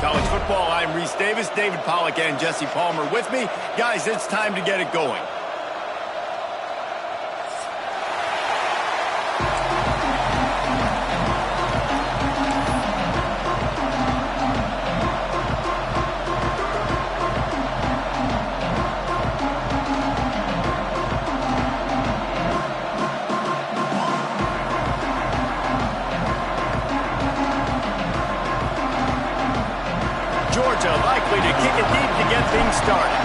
College Football. I'm Reese Davis, David Pollack, and Jesse Palmer with me. Guys, it's time to get it going. Georgia likely to kick it deep to get things started.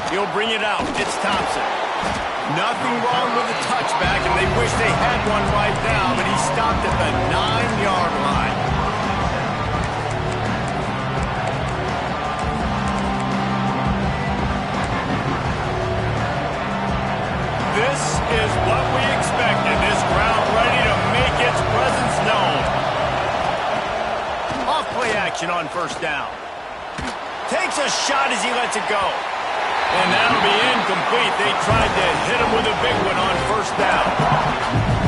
He'll bring it out. It's Thompson. Nothing wrong with the touchback, and they wish they had one right now, but he stopped at the 9-yard line. This is what we expected. This crowd ready to make its presence known. Off play action on first down. Takes a shot as he lets it go. And that'll be incomplete. They tried to hit him with a big one on first down.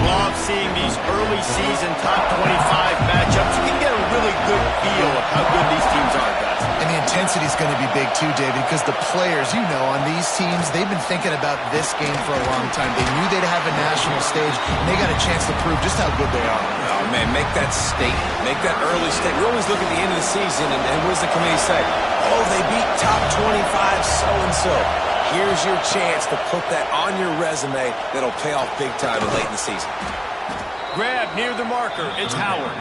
Love seeing these early season top 25 matchups. You can get a really good feel of how good these teams are, guys. And the intensity is going to be big too, David, because the players, you know, on these teams, they've been thinking about this game for a long time. They knew they'd have a national stage, and they got a chance to prove just how good they are. Oh, man, make that statement. Make that early statement. We always look at the end of the season, and what does the committee say? Oh, they beat top 25 so-and-so. Here's your chance to put that on your resume that'll pay off big time late in the season. Grab near the marker. It's Howard.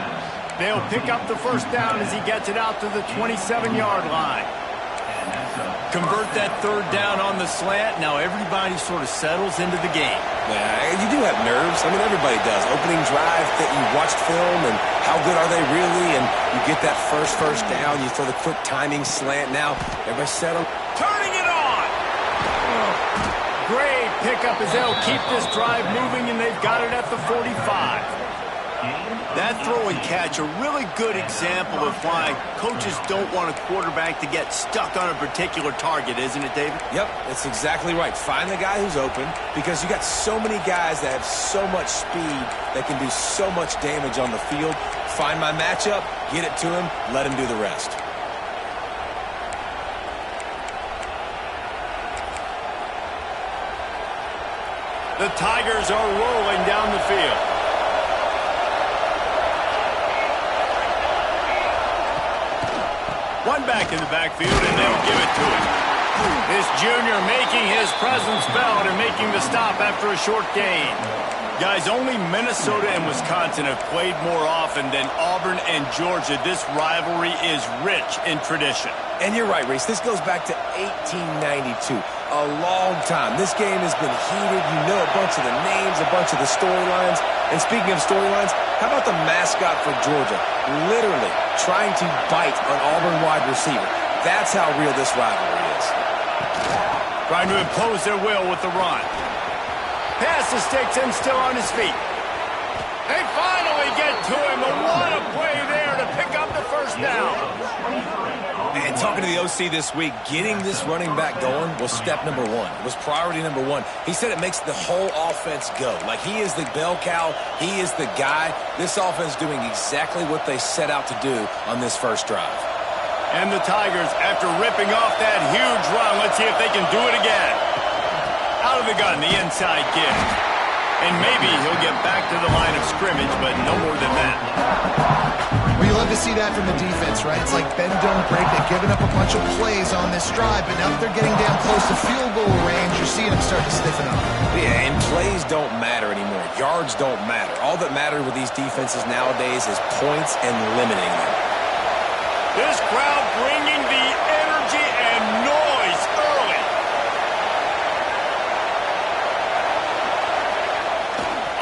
They'll pick up the first down as he gets it out to the 27-yard line. Convert that third down on the slant. Now everybody sort of settles into the game. Yeah, you do have nerves. I mean, everybody does. Opening drive, that you watched film, and how good are they really? And you get that first down. You throw the quick timing slant. Now everybody settled. Turning it on. Great pickup as they'll keep this drive moving, and they've got it at the 45. That throw and catch, a really good example of why coaches don't want a quarterback to get stuck on a particular target, isn't it, David? Yep, that's exactly right. Find the guy who's open, because you got so many guys that have so much speed that can do so much damage on the field. Find my matchup, get it to him, let him do the rest. The Tigers are rolling down the field. One back in the backfield, and they'll give it to him. This junior making his presence felt and making the stop after a short gain. Guys, only Minnesota and Wisconsin have played more often than Auburn and Georgia. This rivalry is rich in tradition. And you're right, Reese. This goes back to 1892. A long time. This game has been heated. You know a bunch of the names, a bunch of the storylines. And speaking of storylines, how about the mascot for Georgia? Literally trying to bite an Auburn wide receiver. That's how real this rivalry is. Trying to impose their will with the run. Pass the sticks and still on his feet. They finally get to him. And what a play there to pick up the first down. And talking to the OC this week, getting this running back going was step number one. It was priority number one. He said it makes the whole offense go. Like, he is the bell cow. He is the guy. This offense doing exactly what they set out to do on this first drive. And the Tigers, after ripping off that huge run, let's see if they can do it again. Out of the gun, the inside kick. And maybe he'll get back to the line of scrimmage, but no more than that. Well, you love to see that from the defense, right? It's like bend, don't break. They've given up a bunch of plays on this drive, but now that they're getting down close to field goal range, you're seeing them start to stiffen up. Yeah, and plays don't matter anymore. Yards don't matter. All that matters with these defenses nowadays is points and limiting them. This crowd bringing the energy and noise early.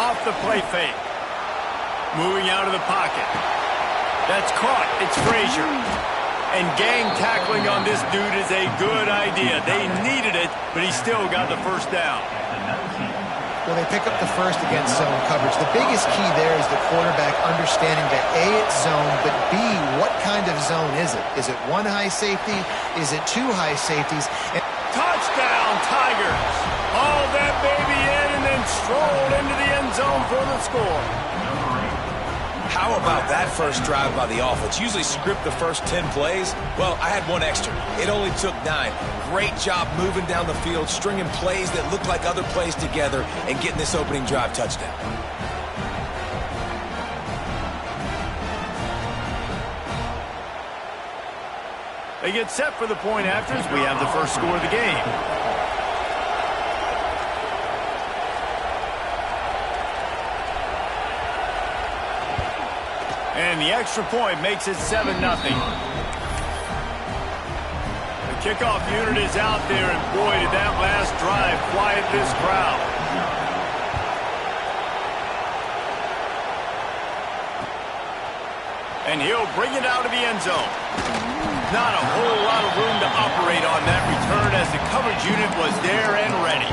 Off the play fake. Moving out of the pocket. That's caught. It's Frazier. And gang tackling on this dude is a good idea. They needed it, but he still got the first down. Well, they pick up the first against zone coverage. The biggest key there is the quarterback understanding that A, it's zone, but B, what kind of zone is it? Is it one high safety? Is it two high safeties? Touchdown, Tigers! Hauled that baby in and then strolled into the end zone for the score. How about that first drive by the offense? Usually script the first 10 plays. Well, I had one extra. It only took 9. Great job moving down the field, stringing plays that look like other plays together, and getting this opening drive touchdown. They get set for the point after as we have the first score of the game. And the extra point makes it 7-0. The kickoff unit is out there, and boy, did that last drive quiet this crowd. And he'll bring it out of the end zone. Not a whole lot of room to operate on that return as the coverage unit was there and ready.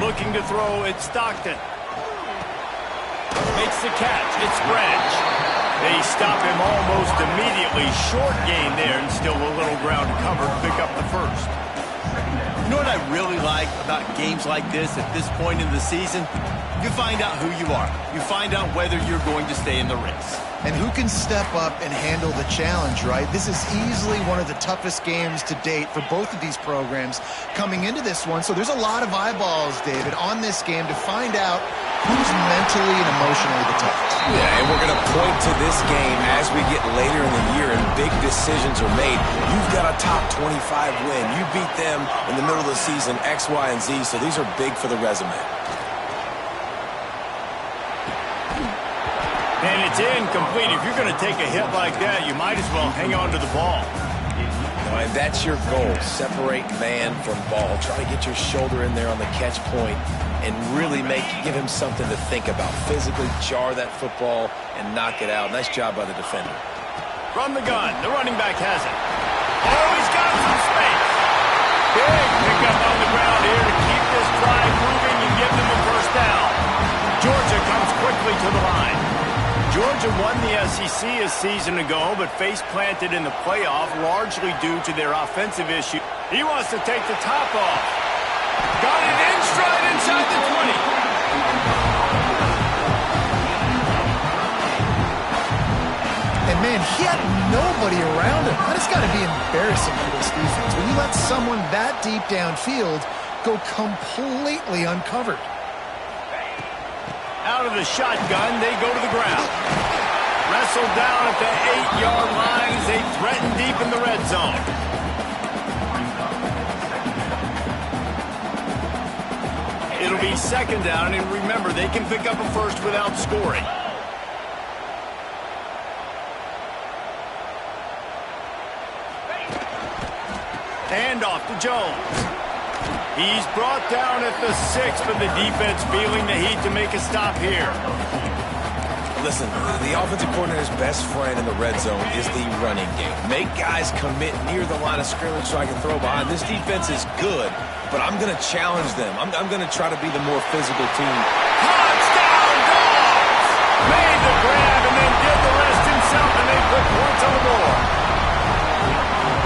Looking to throw, it's Stockton. Makes the catch, it's Branch. They stop him almost immediately. Short gain there, and still a little ground to cover to pick up the first. You know what I really like about games like this at this point in the season? You find out who you are. You find out whether you're going to stay in the race. And who can step up and handle the challenge, right? This is easily one of the toughest games to date for both of these programs coming into this one. So there's a lot of eyeballs, David, on this game to find out who's mentally and emotionally the toughest. Yeah, and we're going to point to this game as we get later in the year and big decisions are made. You've got a top 25 win. You beat them in the middle of the season, X, Y, and Z, so these are big for the resume. And it's incomplete. If you're going to take a hit like that, you might as well hang on to the ball. And that's your goal. Separate man from ball. Try to get your shoulder in there on the catch point and really give him something to think about. Physically jar that football and knock it out. Nice job by the defender. From the gun, the running back has it. Oh, he's got some space. Big pickup on the ground here to keep this drive moving and give them a first down. Georgia comes quickly to the line. Georgia won the SEC a season ago, but face-planted in the playoff largely due to their offensive issue. He wants to take the top off. Got it in stride inside the 20. And man, he had nobody around him. That has got to be embarrassing for this defense. When you let someone that deep downfield go completely uncovered. Out of the shotgun, they go to the ground. Wrestled down at the 8-yard line as they threaten deep in the red zone. It'll be second down, and remember, they can pick up a first without scoring. Hand off to Jones. He's brought down at the 6, but the defense feeling the heat to make a stop here. Listen, the offensive coordinator's best friend in the red zone is the running game. Make guys commit near the line of scrimmage so I can throw behind. This defense is good, but I'm going to challenge them. I'm going to try to be the more physical team. Touchdown, Dogs! Made the grab and then did the rest himself, and they put points on the board.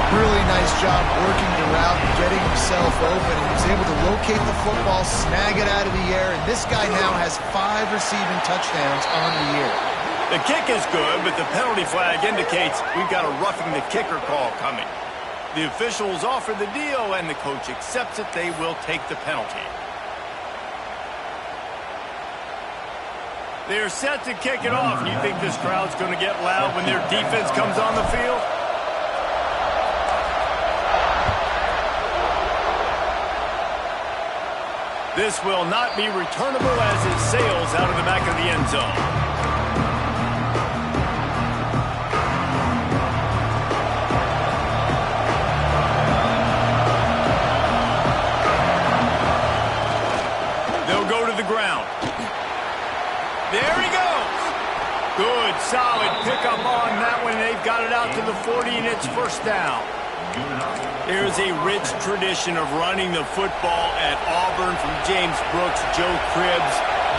Really nice job working the route and getting himself open. He was able to locate the football, snag it out of the air, and this guy now has 5 receiving touchdowns on the year. The kick is good, but the penalty flag indicates we've got a roughing the kicker call coming. The officials offer the deal, and the coach accepts it. They will take the penalty. They're set to kick it off. You think this crowd's going to get loud when their defense comes on the field? This will not be returnable as it sails out of the back of the end zone. out to the 40, and it's first down. There's a rich tradition of running the football at Auburn from James Brooks, Joe Cribbs,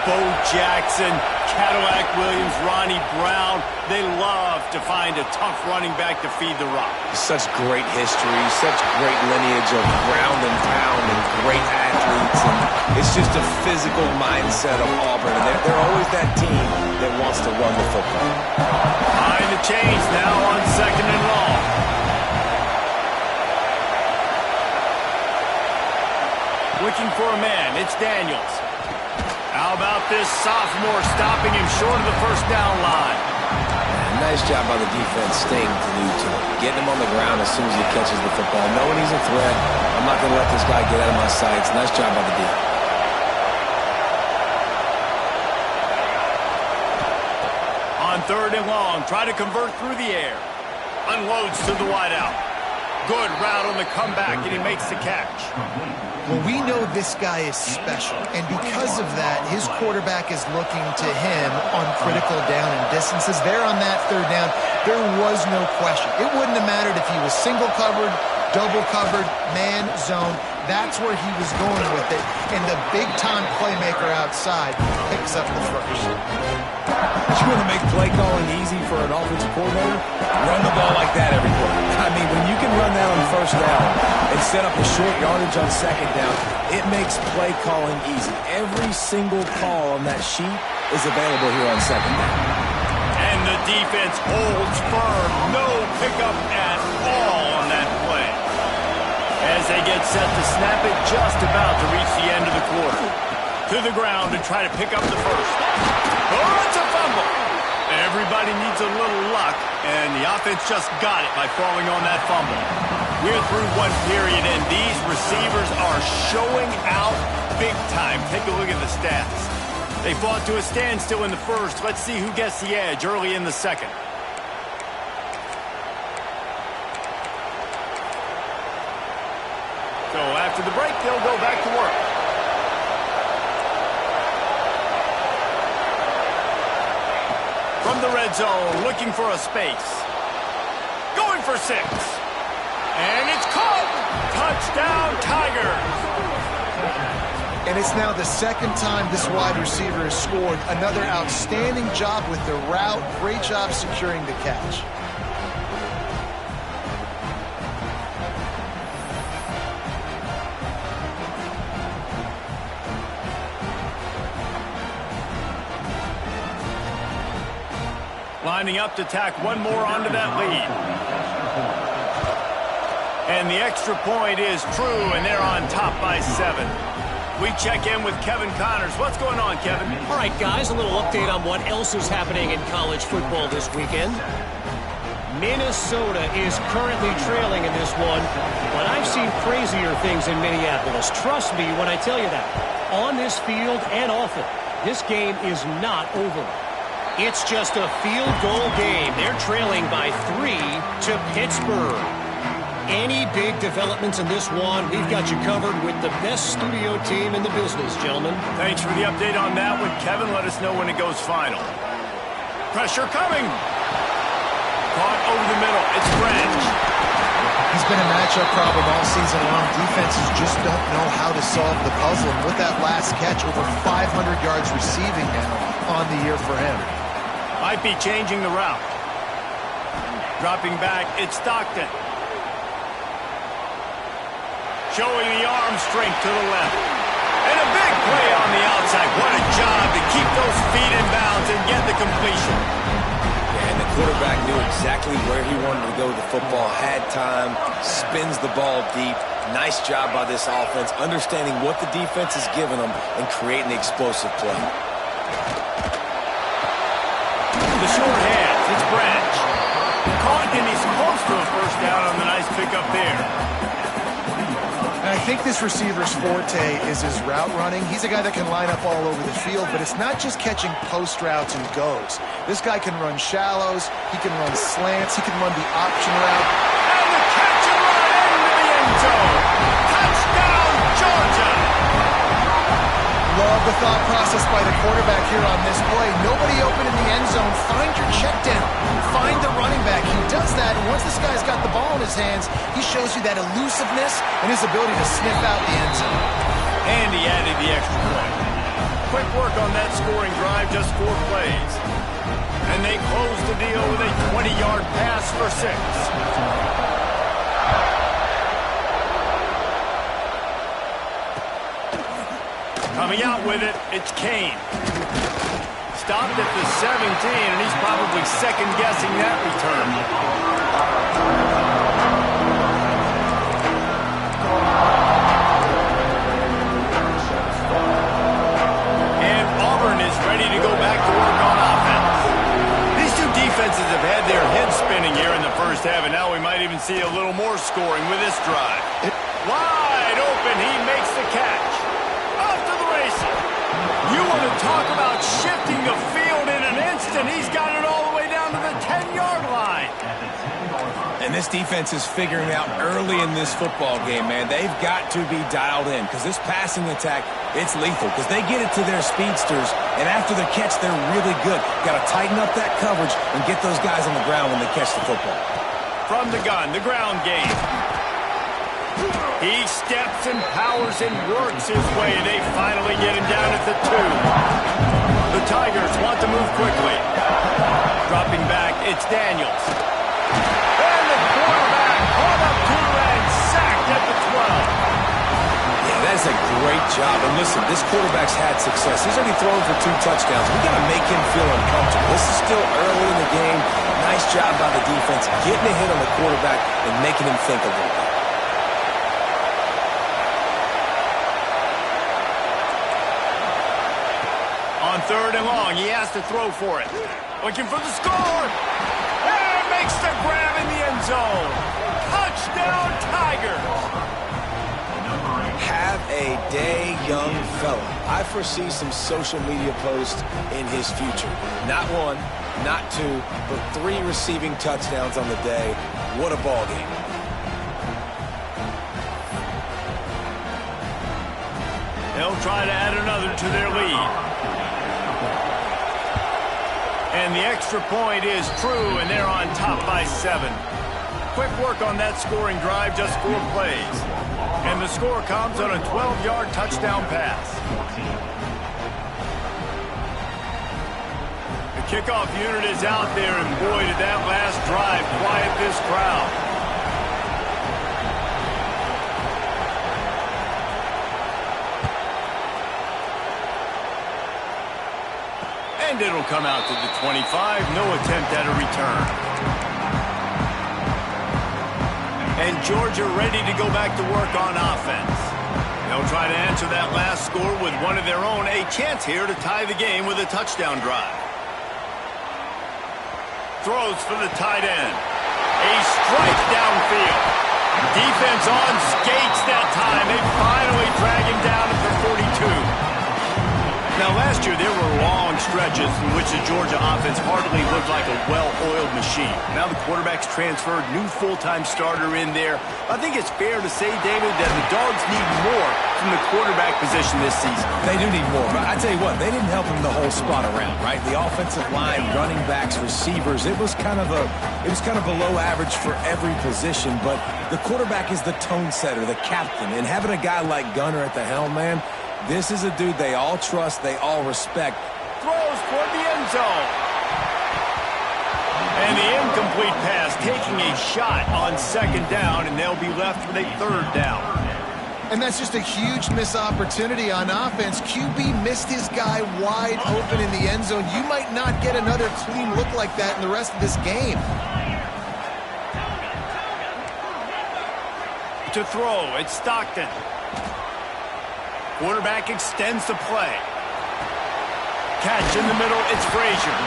Bo Jackson, Cadillac Williams, Ronnie Brown. They love to find a tough running back to feed the rock. Such great history, such great lineage of ground and pound and great athletes. And it's just a physical mindset of Auburn. And they're always that team that wants to run the football. Behind the chains now on 2nd and long. Looking for a man, it's Daniels. How about this sophomore stopping him short of the first down line? Nice job by the defense staying glued to him. Getting him on the ground as soon as he catches the football. Knowing he's a threat, I'm not going to let this guy get out of my sights. Nice job by the D. On 3rd and long, try to convert through the air. Unloads to the wideout. Good route on the comeback, and he makes the catch. Well, we know this guy is special, and because of that, his quarterback is looking to him on critical down and distances. There on that 3rd down, there was no question. It wouldn't have mattered if he was single covered, double covered, man, zone. That's where he was going with it, and the big-time playmaker outside picks up the first. You want to make play calling easy for an offensive coordinator? Run the ball like that every play. I mean, when you can run that on 1st down and set up a short yardage on 2nd down, it makes play calling easy. Every single call on that sheet is available here on 2nd down. And the defense holds firm. No pickup at all on that play. As they get set to snap it, just about to reach the end of the quarter. To the ground to try to pick up the first. Oh, it's a fumble. Everybody needs a little luck, and the offense just got it by falling on that fumble. We're through one period, and these receivers are showing out big time. Take a look at the stats. They fought to a standstill in the first. Let's see who gets the edge early in the second. So after the break, they'll go back to work. From the red zone, looking for a space. Going for 6. And it's caught. Touchdown, Tigers. And it's now the 2nd time this wide receiver has scored. Another outstanding job with the route. Great job securing the catch. Lining up to tack one more onto that lead. And the extra point is true, and they're on top by 7. We check in with Kevin Connors. What's going on, Kevin? All right, guys, a little update on what else is happening in college football this weekend. Minnesota is currently trailing in this one, but I've seen crazier things in Minneapolis. Trust me when I tell you that. On this field and off it, this game is not over. It's just a field goal game. They're trailing by 3 to Pittsburgh. Any big developments in this one, we've got you covered with the best studio team in the business, gentlemen. Thanks for the update on that one, Kevin. Let us know when it goes final. Pressure coming. Caught over the middle. It's Branch. He's been a matchup problem all season long. Defenses just don't know how to solve the puzzle. And with that last catch, over 500 yards receiving now on the year for him. Might be changing the route. Dropping back, it's Stockton. Showing the arm strength to the left. And a big play on the outside. What a job to keep those feet in bounds and get the completion. And the quarterback knew exactly where he wanted to go with the football, had time, spins the ball deep. Nice job by this offense, understanding what the defense is giving them and creating the explosive play. The short hands, it's Branch. Caught, and he's close to a first down on the nice pickup there. And I think this receiver's forte is his route running. He's a guy that can line up all over the field, but it's not just catching post routes and goes. This guy can run shallows, he can run slants, he can run the option route. And the catch and run into the end zone. Touchdown, Georgia. Love the thought process by the quarterback here on this play. Nobody open in the end zone. Find your check down. Find the running back. He does that, and once this guy's got the ball in his hands, he shows you that elusiveness and his ability to sniff out the end zone. And he added the extra point. Quick work on that scoring drive, just 4 plays. And they close the deal with a 20-yard pass for 6. Coming out with it, it's Kane. Stopped at the 17, and he's probably second-guessing that return. And Auburn is ready to go back to work on offense. These two defenses have had their heads spinning here in the first half, and now we might even see a little more scoring with this drive. Wide open, he makes the catch. Off to the races. You want to talk about shifting the field in an instant. He's got it all the way down to the 10-yard line. And this defense is figuring out early in this football game, man. They've got to be dialed in because this passing attack, it's lethal because they get it to their speedsters, and after the catch, they're really good. Got to tighten up that coverage and get those guys on the ground when they catch the football. From the gun, the ground game. He steps and powers and works his way. They finally get him down at the 2. The Tigers want to move quickly. Dropping back, it's Daniels. And the quarterback caught up to and sacked at the 12. Yeah, that is a great job. And listen, this quarterback's had success. He's already thrown for 2 touchdowns. We got to make him feel uncomfortable. This is still early in the game. Nice job by the defense, getting a hit on the quarterback and making him think a little bit. On 3rd and long, he has to throw for it. Looking for the score. And makes the grab in the end zone. Touchdown, Tigers. Have a day, young fella. I foresee some social media posts in his future. Not 1, not 2, but 3 receiving touchdowns on the day. What a ball game. They'll try to add another to their lead. And the extra point is true, and they're on top by 7. Quick work on that scoring drive, just 4 plays. And the score comes on a 12-yard touchdown pass. The kickoff unit is out there, and boy, did that last drive quiet this crowd. And it'll come out to the 25. No attempt at a return. And Georgia ready to go back to work on offense. They'll try to answer that last score with one of their own. A chance here to tie the game with a touchdown drive. Throws for the tight end. A strike downfield. Defense on skates that time. They finally drag him down at the 42. Now, last year, there were long stretches in which the Georgia offense hardly looked like a well-oiled machine. Now the quarterback's transferred, new full-time starter in there. I think it's fair to say, David, that the Dogs need more from the quarterback position this season. They do need more, but I tell you what, they didn't help him the whole spot around, right? The offensive line, running backs, receivers, it was kind of below average for every position, but the quarterback is the tone setter, the captain, and having a guy like Gunner at the helm, man, this is a dude they all trust, they all respect. Throws toward the end zone. And the incomplete pass taking a shot on 2nd down, and they'll be left with a 3rd down. And that's just a huge missed opportunity on offense. QB missed his guy wide open in the end zone. You might not get another clean look like that in the rest of this game. To throw, it's Stockton. Quarterback extends the play. Catch in the middle, it's Frazier.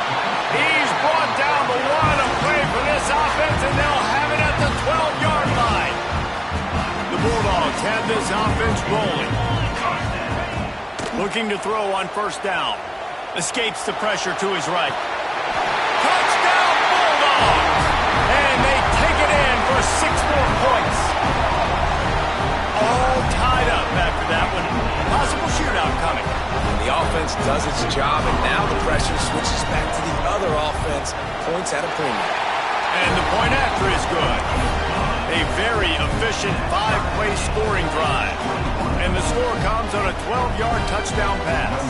He's brought down the one. A play for this offense, and they'll have it at the 12-yard line. The Bulldogs have this offense rolling. Looking to throw on 1st down. Escapes the pressure to his right. Touchdown, Bulldogs! And they take it in for 6 more points. All tied up after that one. Possible shootout coming. A very efficient 5-play scoring drive. And the score comes on a 12-yard touchdown pass.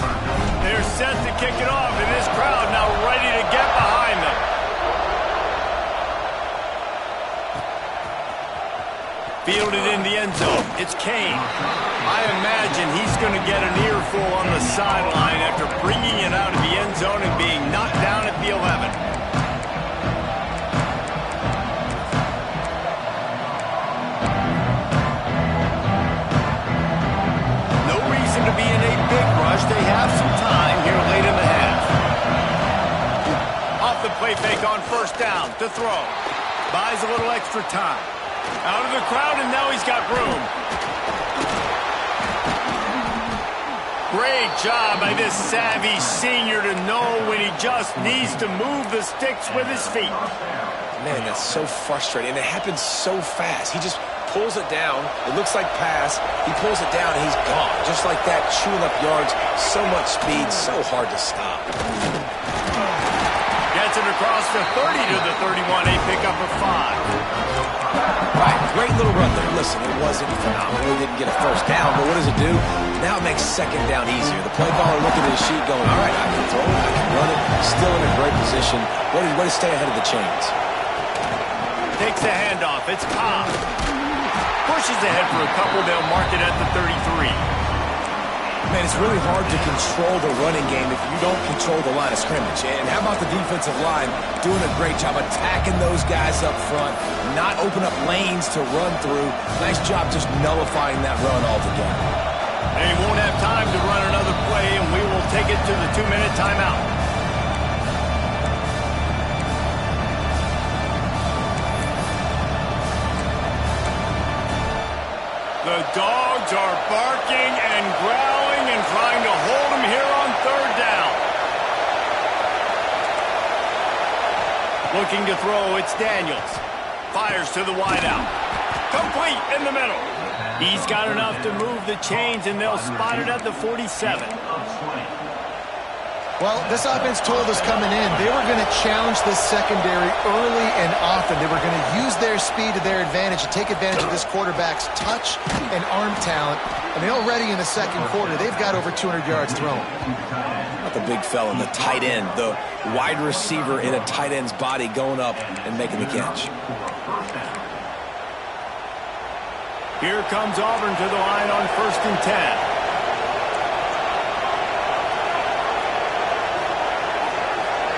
They're set to kick it off, and this crowd now ready to get behind them. Fielded in the end zone. It's Kane. I imagine he's going to get an earful on the sideline after bringing it out of the end zone and being knocked down at the 11. To be in a big rush. They have some time here late in the half. Off the play fake on first down to throw. Buys a little extra time. Out of the crowd, and now he's got room. Great job by this savvy senior to know when he just needs to move the sticks with his feet. Man, that's so frustrating, and it happens so fast. He just pulls it down. It looks like pass. He pulls it down, and he's gone. Just like that, chewing up yards. So much speed, so hard to stop. Gets it across the 30 to the 31. A pickup of 5. Right, great little run there. Listen, it wasn't phenomenal. He didn't get a first down, but what does it do? Now it makes second down easier. The play caller looking at his sheet going, all right, I can throw it, I can run it. Still in a great position. Way to stay ahead of the chains. Takes the handoff. It's Cobb. Pushes ahead for a couple. They'll mark it at the 33. Man, it's really hard to control the running game if you don't control the line of scrimmage. And how about the defensive line doing a great job attacking those guys up front, not open up lanes to run through. Nice job just nullifying that run altogether. They won't have time to run another play, and we will take it to the 2-minute timeout. The dogs are barking and growling and trying to hold him here on third down. Looking to throw, it's Daniels. Fires to the wideout. Complete in the middle. He's got enough to move the chains, and they'll spot it at the 47. Well, this offense told us coming in they were going to challenge this secondary early and often. They were going to use their speed to their advantage and take advantage of this quarterback's touch and arm talent. And already in the second quarter, they've got over 200 yards thrown. Not the big fella, the tight end, the wide receiver in a tight end's body going up and making the catch. Here comes Auburn to the line on 1st and 10.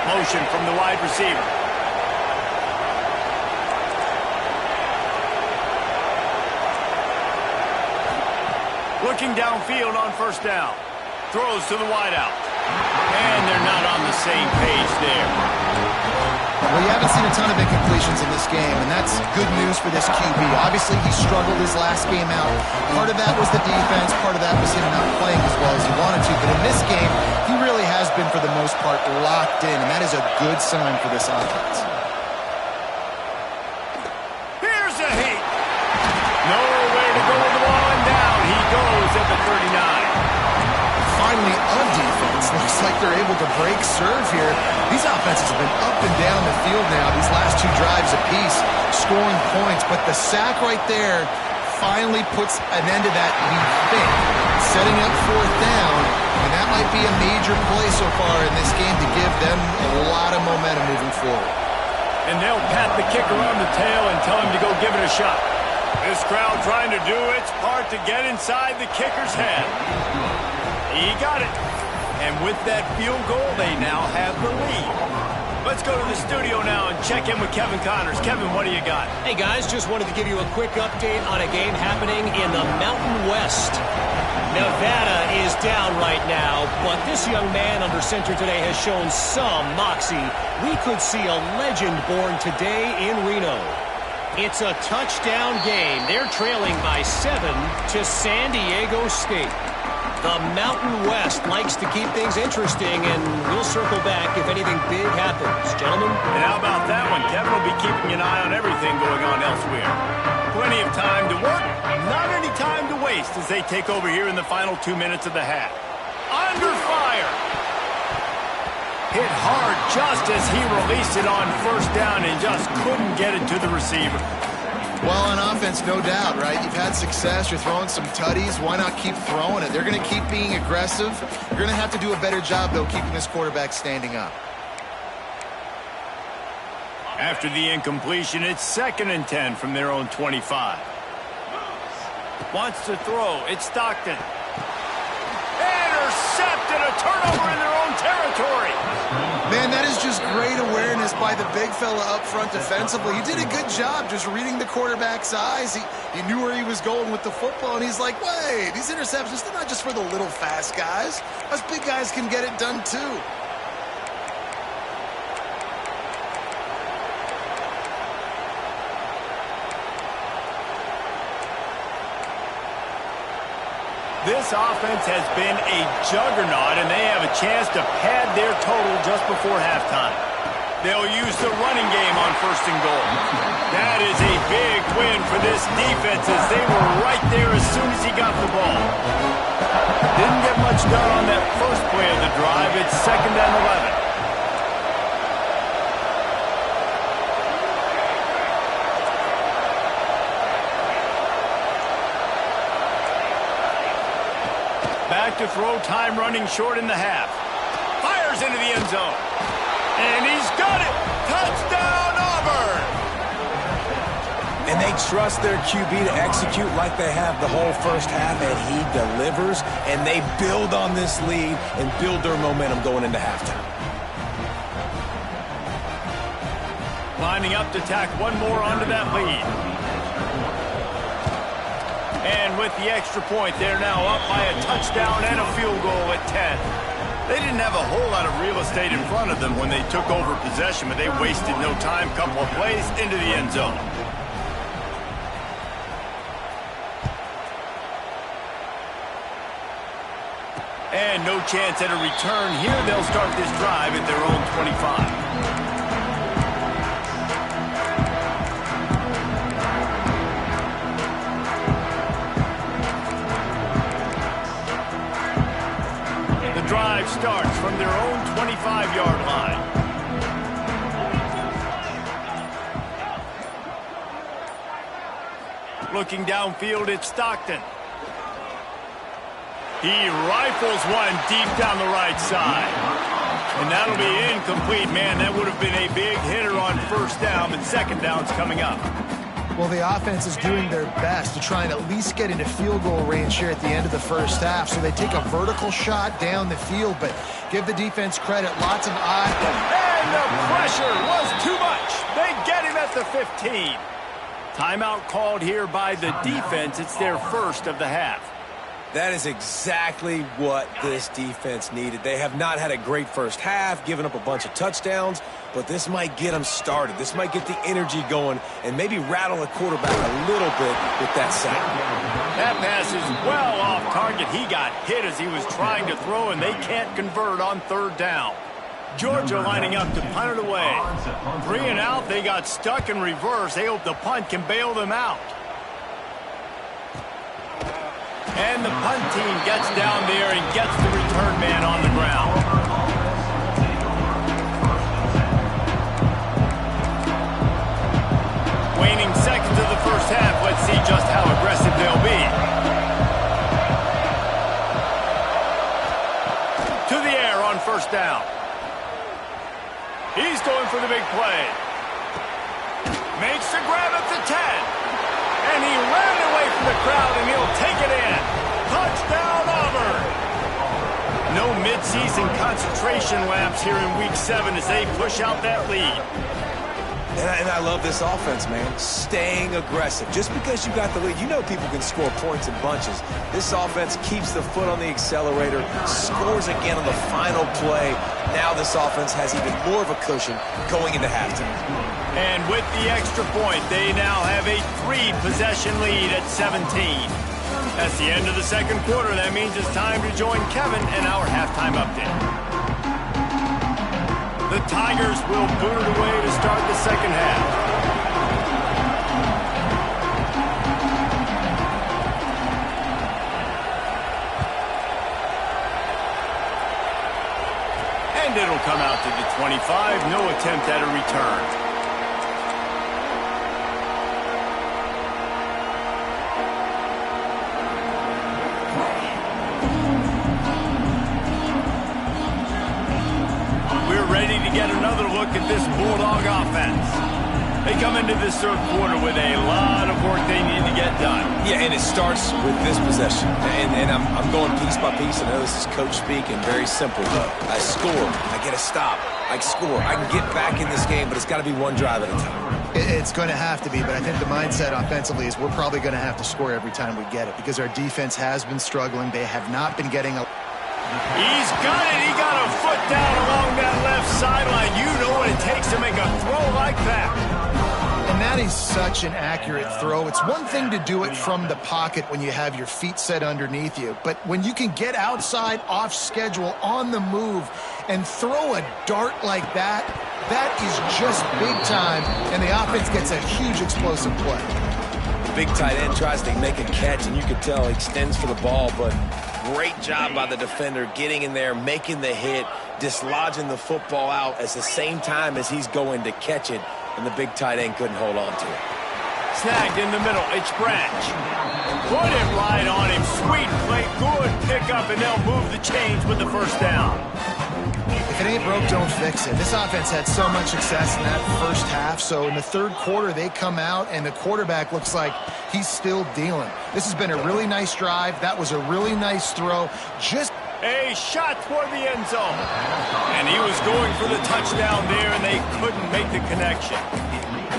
Motion from the wide receiver. Looking downfield on first down. Throws to the wideout. And they're not on the same page there. Well, you haven't seen a ton of incompletions in this game, and that's good news for this QB. Obviously, he struggled his last game out. Part of that was the defense. Part of that was him not playing as well as he wanted to. But in this game, he really has been, for the most part, locked in, and that is a good sign for this offense. Here's a hit. Nowhere to go with the ball, and down he goes at the 39. Finally, on defense, looks like they're able to break serve here. These offenses have been up and down the field now, these last 2 drives apiece, scoring points. But the sack right there finally puts an end to that, we think, setting up 4th down. And that might be a major play so far in this game to give them a lot of momentum moving forward. And they'll pat the kicker on the tail and tell him to go give it a shot. This crowd trying to do its part to get inside the kicker's head. He got it. And with that field goal, they now have the lead. Let's go to the studio now and check in with Kevin Connors. Kevin, what do you got? Hey, guys, just wanted to give you a quick update on a game happening in the Mountain West. Nevada is down right now, but this young man under center today has shown some moxie. We could see a legend born today in Reno. It's a touchdown game. They're trailing by 7 to San Diego State. The Mountain West likes to keep things interesting, and we'll circle back if anything big happens. Gentlemen? And how about that one? Kevin will be keeping an eye on everything going on elsewhere. Plenty of time to work, not any time to waste as they take over here in the final 2 minutes of the half. Under fire. Hit hard just as he released it on first down and just couldn't get it to the receiver. Well, on offense, no doubt, right? You've had success. You're throwing some tutties. Why not keep throwing it? They're going to keep being aggressive. You're going to have to do a better job, though, keeping this quarterback standing up. After the incompletion, it's 2nd and 10 from their own 25. Wants to throw. It's Stockton. Intercepted, a turnover in their own territory. Man, that is just great awareness by the big fella up front defensively. He did a good job just reading the quarterback's eyes. He knew where he was going with the football, and he's like, wait, these interceptions, they're not just for the little fast guys. Us big guys can get it done too. This offense has been a juggernaut, and they have a chance to pad their total just before halftime. They'll use the running game on 1st and goal. That is a big win for this defense as they were right there as soon as he got the ball. Didn't get much done on that first play of the drive. It's 2nd and 11. Back to throw, time running short in the half. Fires into the end zone. And he's got it. Touchdown, Auburn. And they trust their QB to execute like they have the whole first half, and he delivers. And they build on this lead and build their momentum going into halftime. Lining up to tack one more onto that lead. And with the extra point, they're now up by a touchdown and a field goal at 10. They didn't have a whole lot of real estate in front of them when they took over possession, but they wasted no time. Couple of plays into the end zone. And no chance at a return here. They'll start this drive at their own 25. Drive starts from their own 25-yard line. Looking downfield, it's Stockton. He rifles one deep down the right side. And that'll be incomplete. Man, that would have been a big hitter on 1st down, but 2nd down's coming up. Well, the offense is doing their best to try and at least get into field goal range here at the end of the first half. So they take a vertical shot down the field, but give the defense credit. Lots of eyes. And the pressure was too much. They get him at the 15. Timeout called here by the defense. It's their first of the half. That is exactly what this defense needed. They have not had a great first half, given up a bunch of touchdowns, but this might get them started. This might get the energy going and maybe rattle the quarterback a little bit with that sack. That pass is well off target. He got hit as he was trying to throw, and they can't convert on 3rd down. Georgia lining up to punt it away. 3 and out, they got stuck in reverse. They hope the punt can bail them out. And the punt team gets down there and gets the return man on the ground. Waning seconds of the first half. Let's see just how aggressive they'll be. To the air on 1st down. He's going for the big play. Makes the grab at the 10. And he ran away from the crowd, and he'll take it in. Touchdown, Auburn. No midseason concentration laps here in Week 7 as they push out that lead. And I love this offense, man. Staying aggressive. Just because you got the lead, you know people can score points in bunches. This offense keeps the foot on the accelerator, scores again on the final play. Now this offense has even more of a cushion going into halftime. And with the extra point, they now have a 3-possession lead at 17. That's the end of the 2nd quarter. That means it's time to join Kevin in our halftime update. The Tigers will boot it away to start the 2nd half. And it'll come out to the 25. No attempt at a return. look at this Bulldog offense. They come into this third quarter with a lot of work they need to get done. Yeah, and it starts with this possession. And I'm going piece by piece. I know this is coach speaking. Very simple. I score. I get a stop. I score. I can get back in this game, but it's got to be one drive at a time. It's going to have to be, but I think the mindset offensively is we're probably going to have to score every time we get it because our defense has been struggling. They have not been getting a... He's got it. He got a foot down along that left sideline. You know what it takes to make a throw like that. And that is such an accurate throw. It's one thing to do it from the pocket when you have your feet set underneath you, but when you can get outside, off schedule, on the move, and throw a dart like that, that is just big time, and the offense gets a huge explosive play. The big tight end tries to make a catch, and you can tell he extends for the ball, but great job by the defender getting in there, making the hit, dislodging the football out at the same time as he's going to catch it. And the big tight end couldn't hold on to it. Snagged in the middle. It's Branch. Put it right on him. Sweet play. Good pickup, and they'll move the chains with the first down. If it ain't broke, don't fix it. This offense had so much success in that first half, so in the third quarter, they come out, and the quarterback looks like he's still dealing. This has been a really nice drive. That was a really nice throw. Just a shot toward the end zone. And he was going for the touchdown there, and they couldn't make the connection.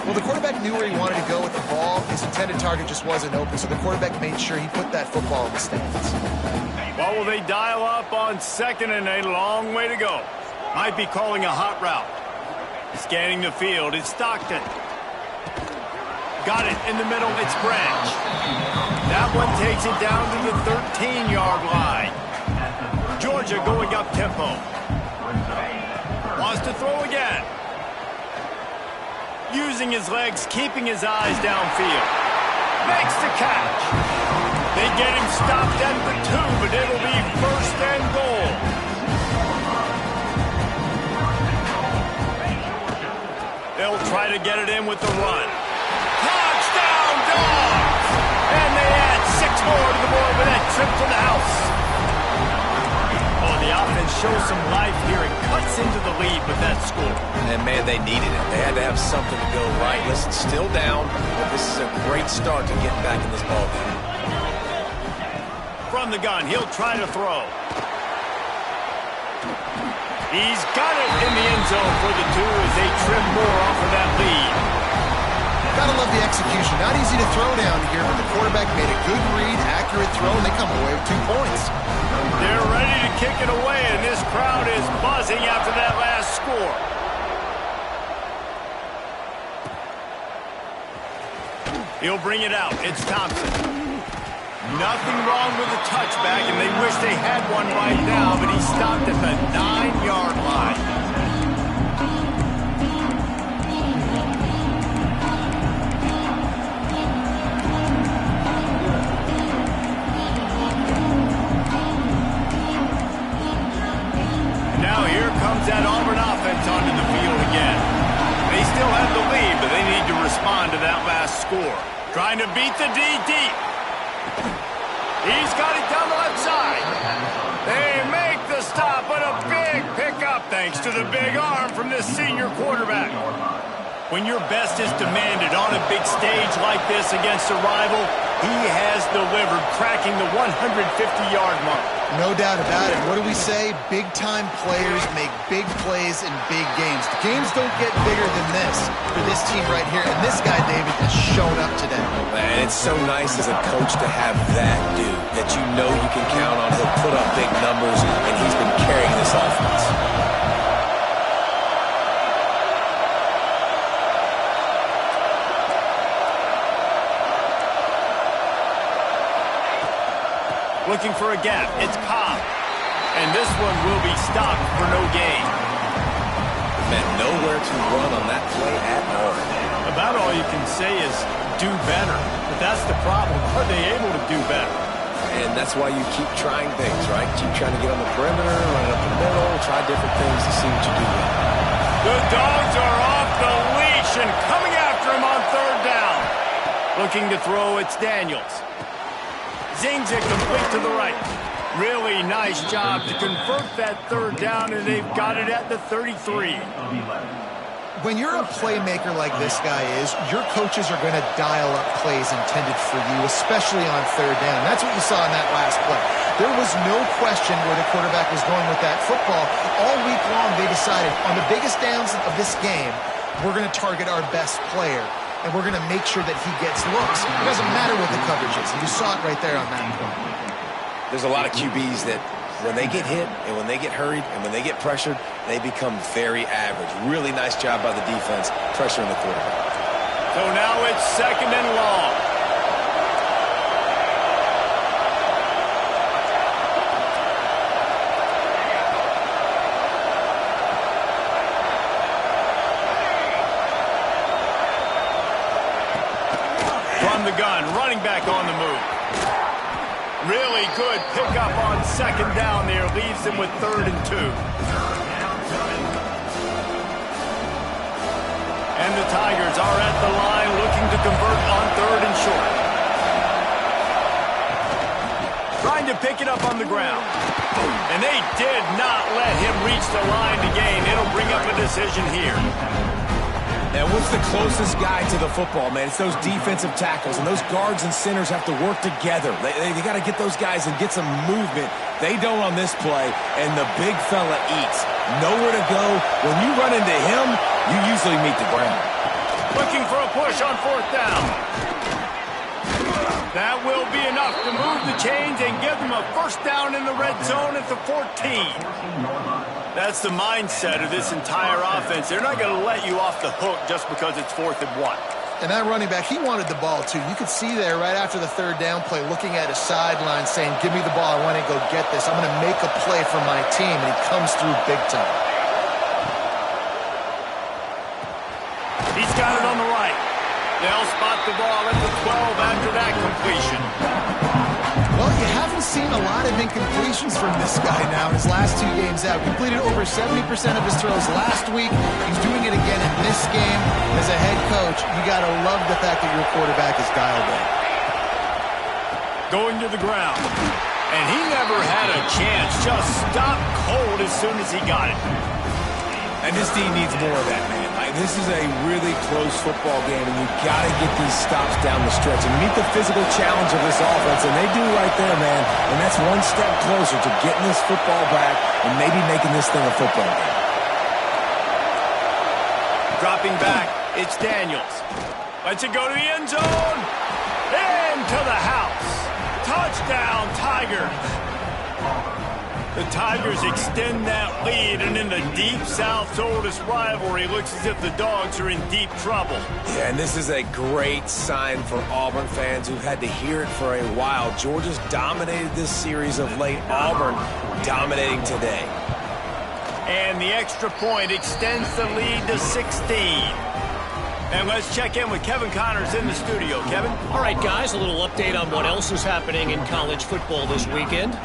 Well, the quarterback knew where he wanted to go with the ball. His intended target just wasn't open, so the quarterback made sure he put that football in the stands. Well, will they dial up on second and a long way to go? Might be calling a hot route. Scanning the field, it's Stockton. Got it in the middle, it's Branch. That one takes it down to the 13-yard line. Georgia going up tempo. Wants to throw again. Using his legs, keeping his eyes downfield. Makes the catch. They get him stopped at the 2, but it'll be first and goal. They'll try to get it in with the run. Touchdown, Dogs! And they add 6 more to the board with that trip to the house. The offense shows some life here and cuts into the lead with that score. And, man, they needed it. They had to have something to go right. Listen, still down, but this is a great start to get back in this ballgame. From the gun, he'll try to throw. He's got it in the end zone for the 2 as they trim more off of that lead. Gotta love the execution. Not easy to throw down here, but the quarterback made a good read, accurate throw, and they come away with 2 points. They're ready to kick it away, and this crowd is buzzing after that last score. He'll bring it out. It's Thompson. Nothing wrong with the touchback, and they wish they had one right now, but he stopped at the 9-yard line. That Auburn offense onto the field again. They still have the lead, but they need to respond to that last score. Trying to beat the D deep. He's got it down the left side. They make the stop, but a big pickup thanks to the big arm from this senior quarterback. When your best is demanded on a big stage like this against a rival, he has delivered, cracking the 150-yard mark. No doubt about it. What do we say? Big-time players make big plays in big games. The games don't get bigger than this for this team right here, and this guy, David, has shown up today. Man, it's so nice as a coach to have that dude that you know you can count on. He'll put up big numbers, and he's been carrying this offense. Looking for a gap. It's Cobb. And this one will be stopped for no gain. Man, nowhere to run on that play at all. About all you can say is do better. But that's the problem. Are they able to do better? And that's why you keep trying things, right? Keep trying to get on the perimeter, run it up the middle, try different things to see what you do. The Dogs are off the leash and coming after him on third down. Looking to throw, it's Daniels. Zings it complete to the right. Really nice job to convert that third down, and they've got it at the 33. When you're a playmaker like this guy is, your coaches are going to dial up plays intended for you, especially on third down. That's what you saw in that last play. There was no question where the quarterback was going with that football. All week long, they decided on the biggest downs of this game, we're going to target our best player, and we're going to make sure that he gets looks. It doesn't matter what the coverage is. You saw it right there on that point. There's a lot of QBs that when they get hit and when they get hurried and when they get pressured, they become very average. Really nice job by the defense pressuring the quarterback. So now it's 2nd and long. From the gun, running back on the move. Really good pickup on 2nd down there. Leaves them with 3rd and 2. And the Tigers are at the line looking to convert on 3rd and short. Trying to pick it up on the ground. And they did not let him reach the line to gain. It'll bring up a decision here. And what's the closest guy to the football, man? It's those defensive tackles, and those guards and centers have to work together. They got to get those guys and get some movement. They don't on this play, and the big fella eats. Nowhere to go. When you run into him, you usually meet the ground. Looking for a push on 4th down. That will be enough to move the chains and give them a 1st down in the red zone at the 14. That's the mindset of this entire offense. They're not going to let you off the hook just because it's 4th and 1. And that running back, he wanted the ball too. You could see there right after the 3rd down play looking at his sideline saying, give me the ball, I want to go get this. I'm going to make a play for my team, and he comes through big time. He's got it on the right. They'll spot the ball at the 12 after that completion. Well, you haven't seen a lot of incompletions from this guy now in his last 2 games out. Completed over 70% of his throws last week. He's doing it again in this game. As a head coach, you got to love the fact that your quarterback is dialed in. Going to the ground. And he never had a chance. Just stopped cold as soon as he got it. And this team needs more of that, man. This is a really close football game, and you've got to get these stops down the stretch and meet the physical challenge of this offense, and they do right there, man. And that's one step closer to getting this football back and maybe making this thing a football game. Dropping back, it's Daniels. Lets it go to the end zone. Into the house. Touchdown, Tigers. The Tigers extend that lead, and in the Deep South's oldest rivalry, looks as if the Dogs are in deep trouble. Yeah, and this is a great sign for Auburn fans who've had to hear it for a while. Georgia's dominated this series of late. Auburn dominating today. And the extra point extends the lead to 16. And let's check in with Kevin Connors in the studio. Kevin? All right, guys, a little update on what else is happening in college football this weekend.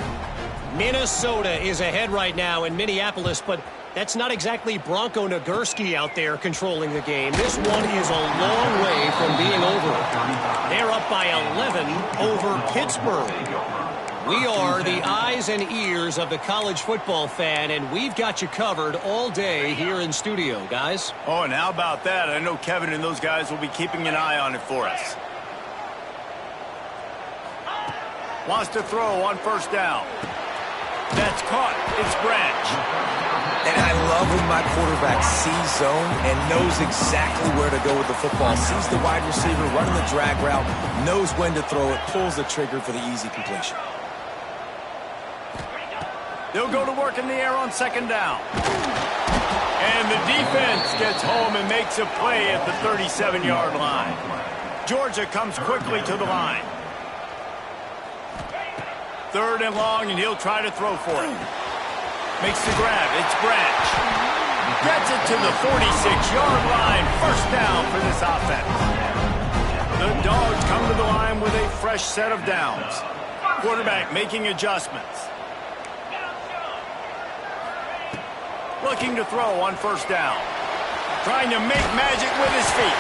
Minnesota is ahead right now in Minneapolis, but that's not exactly Bronco Nagurski out there controlling the game. This one is a long way from being over. They're up by 11 over Pittsburgh. We are the eyes and ears of the college football fan, and we've got you covered all day here in studio, guys. Oh, and how about that? I know Kevin and those guys will be keeping an eye on it for us. Wants to throw on 1st down. That's caught. It's Branch. And I love when my quarterback sees zone and knows exactly where to go with the football. Sees the wide receiver running the drag route, knows when to throw it, pulls the trigger for the easy completion. They'll go to work in the air on 2nd down. And the defense gets home and makes a play at the 37-yard line. Georgia comes quickly to the line. 3rd and long, and he'll try to throw for it. Makes the grab. It's Branch. Gets it to the 46-yard line. 1st down for this offense. The Dogs come to the line with a fresh set of downs. Quarterback making adjustments. Looking to throw on 1st down. Trying to make magic with his feet.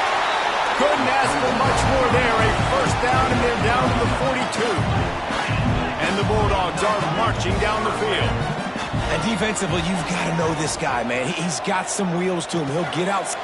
Couldn't ask for much more there. A 1st down, and they're down to the 42. And the Bulldogs are marching down the field. And defensively, you've got to know this guy, man. He's got some wheels to him. He'll get out.